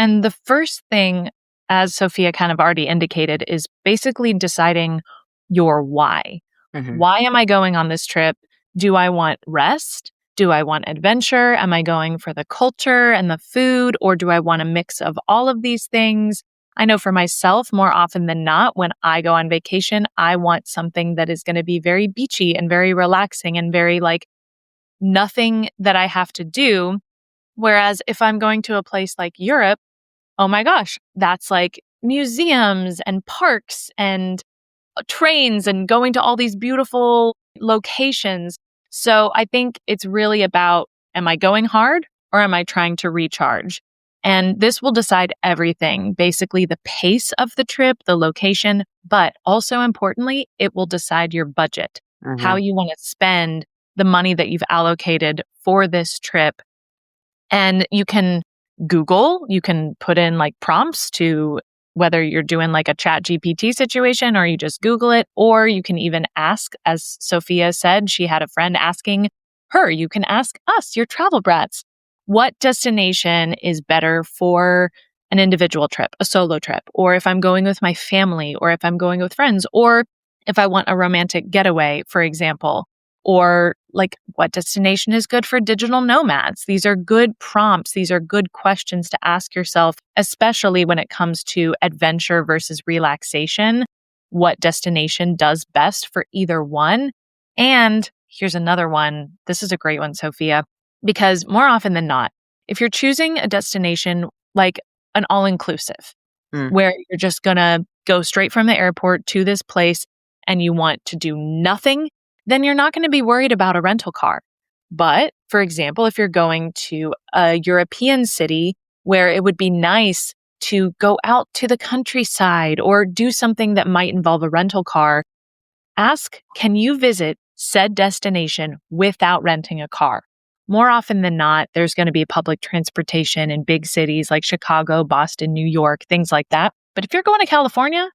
And the first thing, as Sophia kind of already indicated, is basically deciding your why. Why am I going on this trip? Do I want rest? Do I want adventure? Am I going for the culture and the food? Or do I want a mix of all of these things? I know for myself, more often than not, when I go on vacation, I want something that is going to be very beachy and very relaxing and very like nothing that I have to do. Whereas if I'm going to a place like Europe, oh my gosh, that's like museums and parks and trains and going to all these beautiful locations. So I think it's really about, am I going hard or am I trying to recharge? And this will decide everything, basically the pace of the trip, the location, but also importantly, it will decide your budget, how you want to spend the money that you've allocated for this trip. And you can Google, you can put in like prompts to whether you're doing like a chat GPT situation or you just Google it, or you can even ask, as Sophia said, she had a friend asking her, you can ask us, your travel brats, what destination is better for an individual trip, a solo trip, or if I'm going with my family, or if I'm going with friends, or if I want a romantic getaway, for example, or like what destination is good for digital nomads. These are good prompts. These are good questions to ask yourself, especially when it comes to adventure versus relaxation. What destination does best for either one? And here's another one. This is a great one, Sophia, because more often than not, if you're choosing a destination like an all-inclusive, where you're just going to go straight from the airport to this place and you want to do nothing, then you're not going to be worried about a rental car. But for example, if you're going to a European city where it would be nice to go out to the countryside or do something that might involve a rental car, ask, can you visit said destination without renting a car? More often than not, there's going to be public transportation in big cities like Chicago, Boston, New York, things like that. But if you're going to California,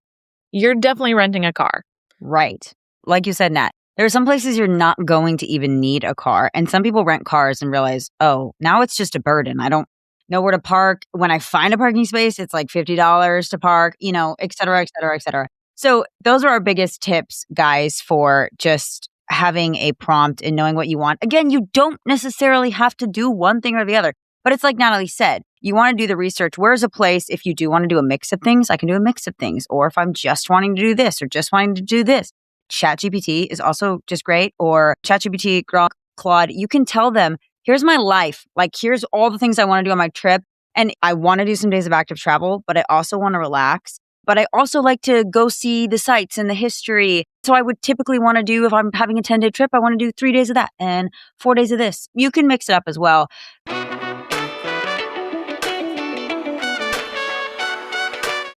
you're definitely renting a car. Right. Like you said, Nat, there are some places you're not going to even need a car. And some people rent cars and realize, oh, now it's just a burden. I don't know where to park. When I find a parking space, it's like $50 to park, et cetera, et cetera, et cetera. So those are our biggest tips, guys, for just having a prompt and knowing what you want. Again, you don't necessarily have to do one thing or the other. But it's like Natalie said, you want to do the research. Where's a place, if you do want to do a mix of things, I can do a mix of things. Or if I'm just wanting to do this or just wanting to do this. ChatGPT is also just great. Or ChatGPT, Grok, Claude, you can tell them, here's my life. Like, here's all the things I want to do on my trip. And I want to do some days of active travel, but I also want to relax. But I also like to go see the sites and the history. So I would typically want to do, if I'm having a 10-day trip, I want to do 3 days of that and 4 days of this. You can mix it up as well.